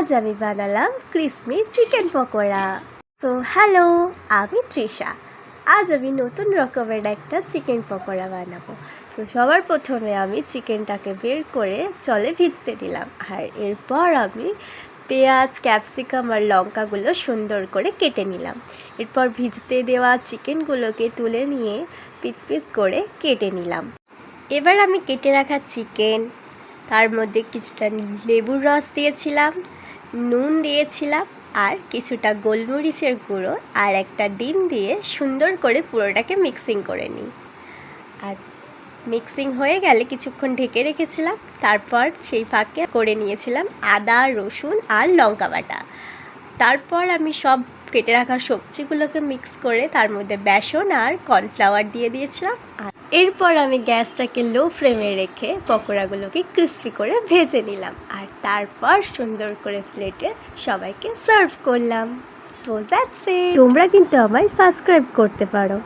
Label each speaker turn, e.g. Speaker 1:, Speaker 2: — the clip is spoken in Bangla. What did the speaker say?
Speaker 1: আজ আমি বানালাম ক্রিসপি চিকেন পকোড়া। তো হ্যালো, আমি তৃষা। আজ আমি নতুন রকমের একটা চিকেন পকোড়া বানাবো। তো সবার প্রথমে আমি চিকেনটাকে বের করে জলে ভিজতে দিলাম, আর এরপর আমি পেঁয়াজ, ক্যাপসিকাম আর লঙ্কাগুলো সুন্দর করে কেটে নিলাম। এরপর ভিজতে দেওয়া চিকেনগুলোকে তুলে নিয়ে পিস পিস করে কেটে নিলাম। এবার আমি কেটে রাখা চিকেন, তার মধ্যে কিছুটা লেবুর রস দিয়েছিলাম, নুন দিয়েছিলাম আর কিছুটা গোলমরিচের গুঁড়ো আর একটা ডিম দিয়ে সুন্দর করে পুরোটাকে মিক্সিং করে নিই। আর মিক্সিং হয়ে গেলে কিছুক্ষণ ঢেকে রেখেছিলাম। তারপর সেই ফাঁকে করে নিয়েছিলাম আদা, রসুন আর লঙ্কা বাটা। তারপর আমি সব কেটে রাখা সবজিগুলোকে মিক্স করে তার মধ্যে বেসন আর কর্নফ্লাওয়ার দিয়ে দিয়েছিলাম। আর এরপর আমি গ্যাসটাকে লো ফ্লেমে রেখে পকোড়াগুলোকে ক্রিস্পি করে ভেজে নিলাম, আর তারপর সুন্দর করে প্লেটে সবাইকে সার্ভ করলাম। তো দ্যাটস ইট। তোমরা কিন্তু আমায় সাবস্ক্রাইব করতে পারো।